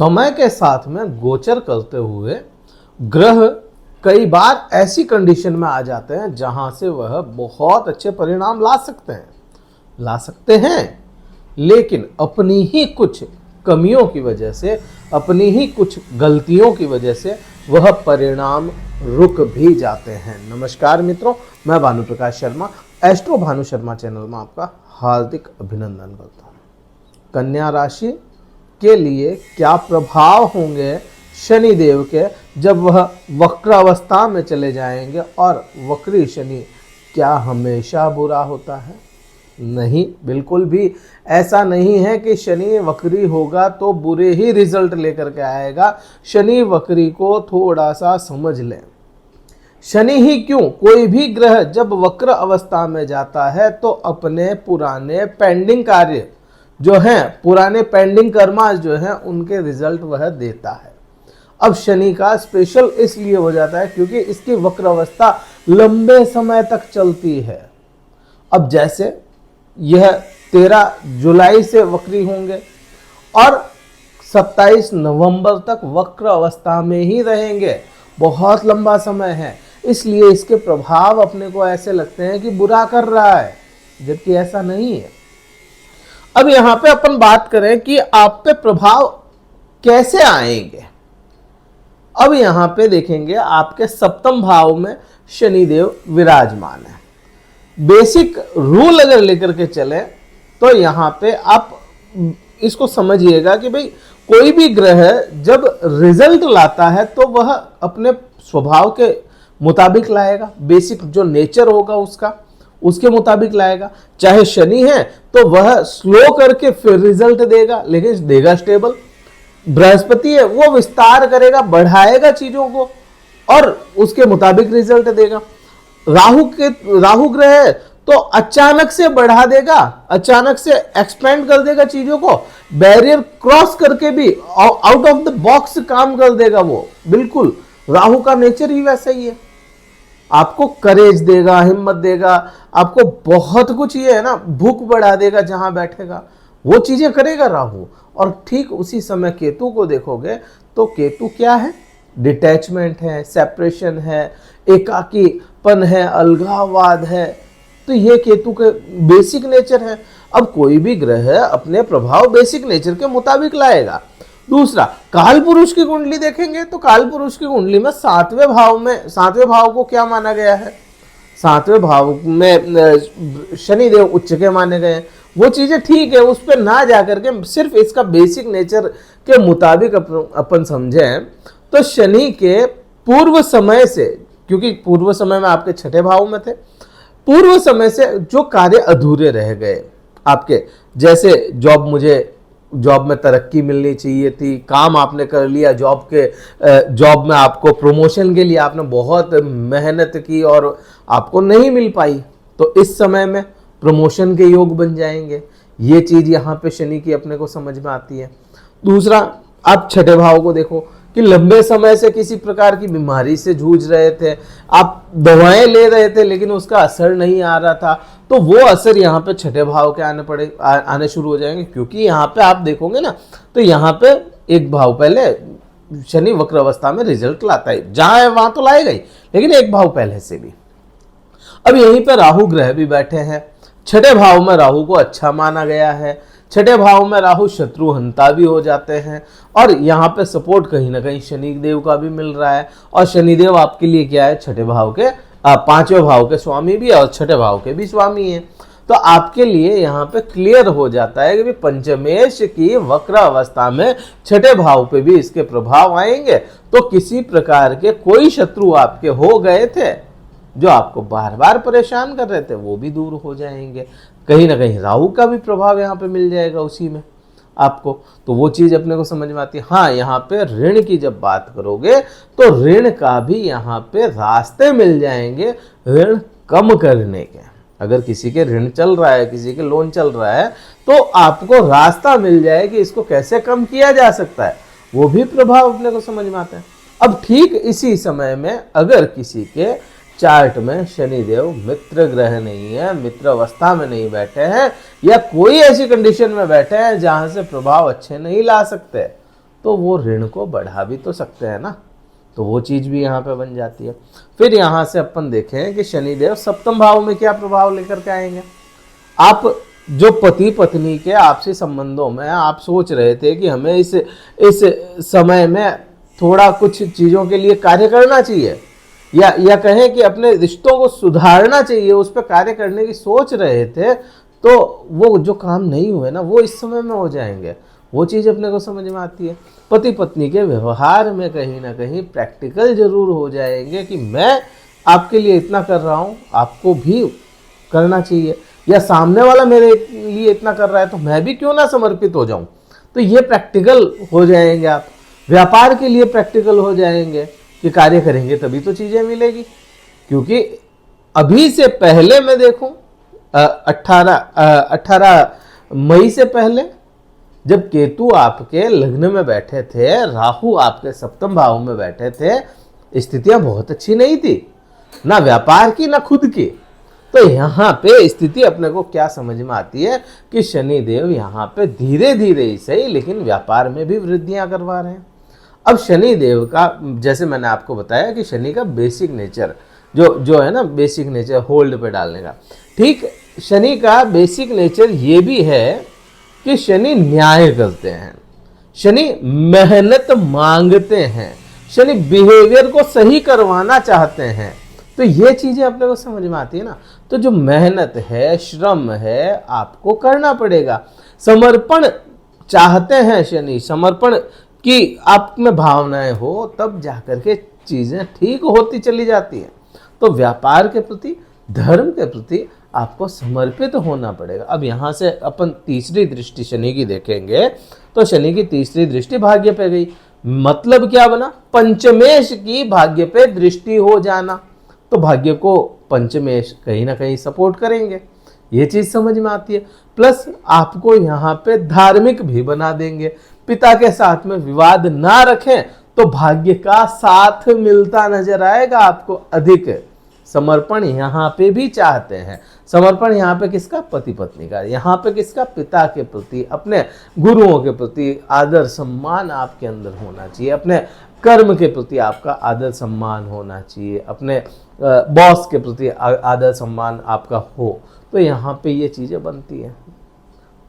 समय के साथ में गोचर करते हुए ग्रह कई बार ऐसी कंडीशन में आ जाते हैं जहां से वह बहुत अच्छे परिणाम ला सकते हैं, लेकिन अपनी ही कुछ कमियों की वजह से, अपनी ही कुछ गलतियों की वजह से वह परिणाम रुक भी जाते हैं। नमस्कार मित्रों, मैं भानु प्रकाश शर्मा, एस्ट्रो भानु शर्मा चैनल में आपका हार्दिक अभिनंदन करता हूँ। कन्या राशि के लिए क्या प्रभाव होंगे शनि देव के जब वह वक्र अवस्था में चले जाएंगे, और वक्री शनि क्या हमेशा बुरा होता है? नहीं, बिल्कुल भी ऐसा नहीं है कि शनि वक्री होगा तो बुरे ही रिजल्ट लेकर के आएगा। शनि वक्री को थोड़ा सा समझ लें। शनि ही क्यों, कोई भी ग्रह जब वक्र अवस्था में जाता है तो अपने पुराने पेंडिंग कार्य जो हैं, पुराने पेंडिंग कर्मा जो हैं, उनके रिजल्ट वह देता है। अब शनि का स्पेशल इसलिए हो जाता है क्योंकि इसकी वक्र अवस्था लंबे समय तक चलती है। अब जैसे यह 13 जुलाई से वक्री होंगे और 27 नवंबर तक वक्र अवस्था में ही रहेंगे। बहुत लंबा समय है, इसलिए इसके प्रभाव अपने को ऐसे लगते हैं कि बुरा कर रहा है, जबकि ऐसा नहीं है। अब यहां पे अपन बात करें कि आप पे प्रभाव कैसे आएंगे। अब यहां पे देखेंगे आपके सप्तम भाव में शनिदेव विराजमान है। बेसिक रूल अगर लेकर के चले तो यहां पे आप इसको समझिएगा कि भाई कोई भी ग्रह जब रिजल्ट लाता है तो वह अपने स्वभाव के मुताबिक लाएगा, बेसिक जो नेचर होगा उसके मुताबिक लाएगा। चाहे शनि है तो वह स्लो करके फिर रिजल्ट देगा, लेकिन देगा स्टेबल। बृहस्पति है, वो विस्तार करेगा, बढ़ाएगा चीजों को और उसके मुताबिक रिजल्ट देगा। राहु ग्रह है तो अचानक से बढ़ा देगा, अचानक से एक्सपेंड कर देगा चीजों को, बैरियर क्रॉस करके भी आउट ऑफ द बॉक्स काम कर देगा। वो बिल्कुल राहु का नेचर ही वैसा ही है। आपको करेज देगा, हिम्मत देगा, आपको बहुत कुछ, ये है ना, भूख बढ़ा देगा जहां बैठेगा, वो चीजें करेगा राहु। और ठीक उसी समय केतु को देखोगे तो केतु क्या है? डिटैचमेंट है, सेपरेशन है, एकाकीपन है, अलगाववाद है। तो ये केतु के बेसिक नेचर है। अब कोई भी ग्रह अपने प्रभाव बेसिक नेचर के मुताबिक लाएगा। दूसरा, काल पुरुष की कुंडली देखेंगे तो काल पुरुष की कुंडली में सातवें भाव को क्या माना गया है? सातवें भाव में शनिदेव उच्च के माने गए हैं। वो चीजें ठीक है, उस पर ना जाकर के सिर्फ इसका बेसिक नेचर के मुताबिक अपन समझें तो शनि के पूर्व समय से, क्योंकि पूर्व समय में आपके छठे भाव में थे, पूर्व समय से जो कार्य अधूरे रह गए आपके, जैसे जॉब में तरक्की मिलनी चाहिए थी, काम आपने कर लिया, जॉब में आपको प्रमोशन के लिए आपने बहुत मेहनत की और आपको नहीं मिल पाई, तो इस समय में प्रमोशन के योग बन जाएंगे। ये चीज यहाँ पे शनि की अपने को समझ में आती है। दूसरा, आप छठे भाव को देखो कि लंबे समय से किसी प्रकार की बीमारी से जूझ रहे थे, आप दवाएं ले रहे थे लेकिन उसका असर नहीं आ रहा था, तो वो असर यहाँ पे छठे भाव के आने शुरू हो जाएंगे। क्योंकि यहाँ पे आप देखोगे ना तो यहाँ पे एक भाव पहले शनि वक्र अवस्था में रिजल्ट लाता है, जहां है वहां तो लाएगा ही, लेकिन एक भाव पहले से भी। अब यहीं पे राहु ग्रह भी बैठे हैं। छठे भाव में राहु को अच्छा माना गया है। छठे भाव में राहु शत्रु हंता भी हो जाते हैं, और यहाँ पे सपोर्ट कहीं ना कहीं शनिदेव का भी मिल रहा है। और शनिदेव आपके लिए क्या है? छठे भाव के पांचवें भाव के स्वामी भी है और छठे भाव के भी स्वामी है। तो आपके लिए यहाँ पे क्लियर हो जाता है कि पंचमेश की वक्र अवस्था में छठे भाव पे भी इसके प्रभाव आएंगे, तो किसी प्रकार के कोई शत्रु आपके हो गए थे जो आपको बार बार परेशान कर रहे थे, वो भी दूर हो जाएंगे। कहीं ना कहीं राहु का भी प्रभाव यहाँ पे मिल जाएगा उसी में आपको, तो वो चीज अपने को समझ में आती है। हाँ, यहाँ पे ऋण की जब बात करोगे तो ऋण का भी यहाँ पे रास्ते मिल जाएंगे ऋण कम करने के। अगर किसी के ऋण चल रहा है, किसी के लोन चल रहा है, तो आपको रास्ता मिल जाए कि इसको कैसे कम किया जा सकता है, वो भी प्रभाव अपने को समझ में आता है। अब ठीक इसी समय में अगर किसी के चार्ट में शनिदेव मित्र ग्रह नहीं है, मित्र अवस्था में नहीं बैठे हैं, या कोई ऐसी कंडीशन में बैठे हैं जहां से प्रभाव अच्छे नहीं ला सकते, तो वो ऋण को बढ़ा भी तो सकते हैं ना, तो वो चीज भी यहाँ पे बन जाती है। फिर यहाँ से अपन देखें कि शनिदेव सप्तम भाव में क्या प्रभाव लेकर के आएंगे। आप जो पति पत्नी के आपसी संबंधों में आप सोच रहे थे कि हमें इस समय में थोड़ा कुछ चीजों के लिए कार्य करना चाहिए, या कहें कि अपने रिश्तों को सुधारना चाहिए, उस पर कार्य करने की सोच रहे थे, तो वो जो काम नहीं हुए ना वो इस समय में हो जाएंगे। वो चीज़ अपने को समझ में आती है। पति पत्नी के व्यवहार में कहीं ना कहीं प्रैक्टिकल जरूर हो जाएंगे कि मैं आपके लिए इतना कर रहा हूँ, आपको भी करना चाहिए, या सामने वाला मेरे लिए इतना कर रहा है तो मैं भी क्यों ना समर्पित हो जाऊं। तो ये प्रैक्टिकल हो जाएंगे। आप व्यापार के लिए प्रैक्टिकल हो जाएंगे कि कार्य करेंगे तभी तो चीजें मिलेगी। क्योंकि अभी से पहले मैं देखूं 18 मई से पहले जब केतु आपके लग्न में बैठे थे, राहु आपके सप्तम भाव में बैठे थे, स्थितियां बहुत अच्छी नहीं थी, ना व्यापार की ना खुद की। तो यहाँ पे स्थिति अपने को क्या समझ में आती है कि शनि देव यहाँ पे धीरे धीरे ही सही लेकिन व्यापार में भी वृद्धियां करवा रहे हैं। अब शनि देव का, जैसे मैंने आपको बताया कि शनि का बेसिक नेचर जो है ना, बेसिक नेचर होल्ड पे डालने का, ठीक, शनि का बेसिक नेचर ये भी है कि शनि न्याय करते हैं, शनि मेहनत मांगते हैं, शनि बिहेवियर को सही करवाना चाहते हैं। तो ये चीजें अपने को समझ में आती है ना। तो जो मेहनत है, श्रम है, आपको करना पड़ेगा। समर्पण चाहते हैं शनि, समर्पण की आप में भावनाएं हो तब जाकर के चीजें ठीक होती चली जाती हैं। तो व्यापार के प्रति, धर्म के प्रति आपको समर्पित होना पड़ेगा। अब यहाँ से अपन तीसरी दृष्टि शनि की देखेंगे तो शनि की तीसरी दृष्टि भाग्य पे गई। मतलब क्या बना, पंचमेश की भाग्य पे दृष्टि हो जाना, तो भाग्य को पंचमेश कहीं ना कहीं सपोर्ट करेंगे, ये चीज समझ में आती है। प्लस आपको यहाँ पे धार्मिक भी बना देंगे, पिता के साथ में विवाद ना रखें तो भाग्य का साथ मिलता नजर आएगा आपको अधिक। समर्पण यहाँ पे भी चाहते हैं, समर्पण यहाँ पे किसका, पति पत्नी का, यहाँ पे किसका, पिता के प्रति, अपने गुरुओं के प्रति आदर सम्मान आपके अंदर होना चाहिए, अपने कर्म के प्रति आपका आदर सम्मान होना चाहिए, अपने बॉस के प्रति आदर सम्मान आपका हो। तो यहाँ पे ये चीजें बनती हैं,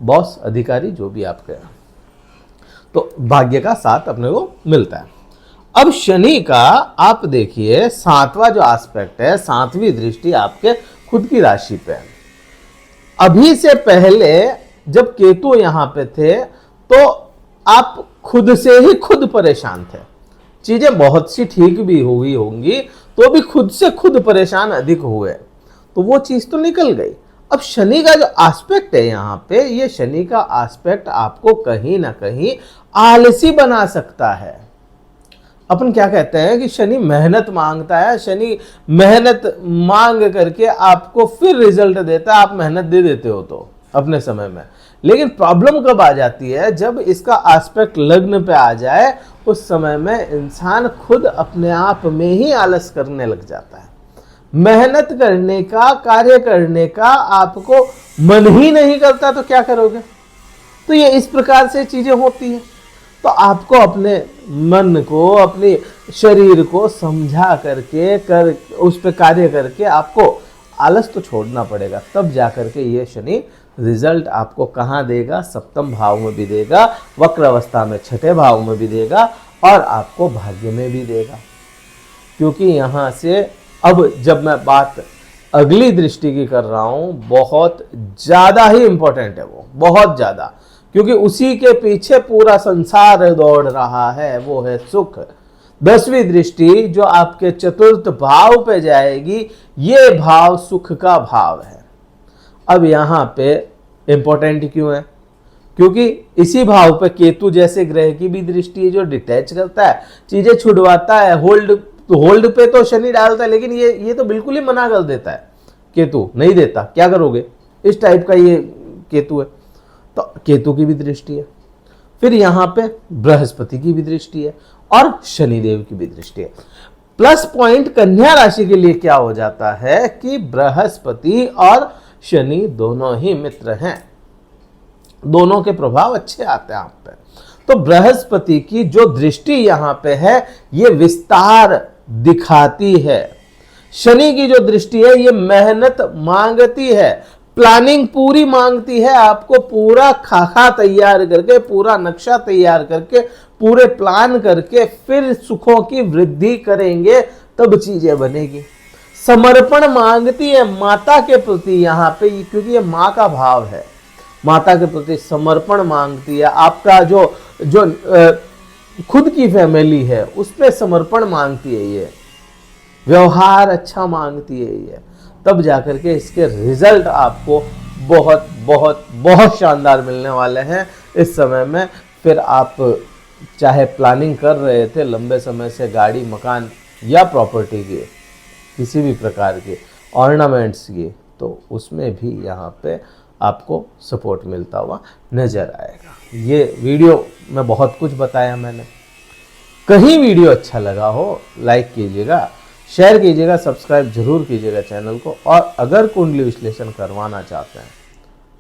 बॉस, अधिकारी, जो भी आपके, तो भाग्य का साथ अपने को मिलता है। अब शनि का आप देखिए सातवां जो एस्पेक्ट है, सातवीं दृष्टि आपके खुद की राशि पे है। अभी से पहले जब केतु यहां पे थे तो आप खुद से ही खुद परेशान थे, चीजें बहुत सी ठीक भी हुई होंगी तो भी खुद से खुद परेशान अधिक हुए, तो वो चीज तो निकल गई। अब शनि का जो एस्पेक्ट है यहाँ पे, ये शनि का एस्पेक्ट आपको कहीं ना कहीं आलसी बना सकता है। अपन क्या कहते हैं कि शनि मेहनत मांगता है, शनि मेहनत मांग करके आपको फिर रिजल्ट देता है, आप मेहनत दे देते हो तो अपने समय में। लेकिन प्रॉब्लम कब आ जाती है, जब इसका एस्पेक्ट लग्न पे आ जाए, उस समय में इंसान खुद अपने आप में ही आलस करने लग जाता है। मेहनत करने का, कार्य करने का आपको मन ही नहीं करता तो क्या करोगे। तो ये इस प्रकार से चीजें होती हैं। तो आपको अपने मन को, अपने शरीर को समझा करके उस पर कार्य करके आपको आलस तो छोड़ना पड़ेगा, तब जाकर के ये शनि रिजल्ट आपको कहाँ देगा, सप्तम भाव में भी देगा, वक्र अवस्था में छठे भाव में भी देगा, और आपको भाग्य में भी देगा। क्योंकि यहाँ से अब जब मैं बात अगली दृष्टि की कर रहा हूं, बहुत ज्यादा ही इंपॉर्टेंट है वो, बहुत ज्यादा, क्योंकि उसी के पीछे पूरा संसार दौड़ रहा है, वो है सुख। 10वीं दृष्टि जो आपके चतुर्थ भाव पे जाएगी, ये भाव सुख का भाव है। अब यहाँ पे इंपॉर्टेंट क्यों है, क्योंकि इसी भाव पे केतु जैसे ग्रह की भी दृष्टि है जो डिटैच करता है, चीजें छुड़वाता है, होल्ड पे तो शनि डालता है, लेकिन ये तो बिल्कुल ही मना कर देता है, केतु नहीं देता, क्या करोगे, इस टाइप का ये केतु है। तो केतु की भी दृष्टि है, फिर यहाँ पे बृहस्पति की भी दृष्टि है, और शनिदेव की भी दृष्टि है। प्लस पॉइंट कन्या राशि के लिए क्या हो जाता है कि बृहस्पति और शनि दोनों ही मित्र हैं, दोनों के प्रभाव अच्छे आते हैं आप पे। तो बृहस्पति की जो दृष्टि यहां पे है ये विस्तार दिखाती है। शनि की जो दृष्टि है ये मेहनत मांगती है, प्लानिंग पूरी मांगती है। आपको पूरा खाका तैयार करके, पूरा नक्शा तैयार करके, पूरे प्लान करके फिर सुखों की वृद्धि करेंगे तब चीजें बनेगी। समर्पण मांगती है माता के प्रति यहां पे, क्योंकि ये मां का भाव है। माता के प्रति समर्पण मांगती है। आपका जो जो खुद की फैमिली है उस पर समर्पण मांगती है ये। व्यवहार अच्छा मांगती है ये। तब जाकर के इसके रिजल्ट आपको बहुत बहुत बहुत शानदार मिलने वाले हैं इस समय में। फिर आप चाहे प्लानिंग कर रहे थे लंबे समय से गाड़ी, मकान या प्रॉपर्टी की, किसी भी प्रकार के ऑर्नामेंट्स की, तो उसमें भी यहाँ पे आपको सपोर्ट मिलता हुआ नजर आएगा। ये वीडियो में बहुत कुछ बताया मैंने। कहीं वीडियो अच्छा लगा हो लाइक कीजिएगा, शेयर कीजिएगा, सब्सक्राइब जरूर कीजिएगा चैनल को। और अगर कुंडली विश्लेषण करवाना चाहते हैं,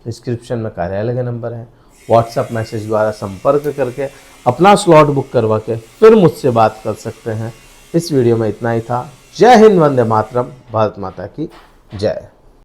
डिस्क्रिप्शन में कार्यालय के नंबर है, व्हाट्सएप मैसेज द्वारा संपर्क करके अपना स्लॉट बुक करवा के फिर मुझसे बात कर सकते हैं। इस वीडियो में इतना ही था। जय हिंद, वंदे मातरम, भारत माता की जय।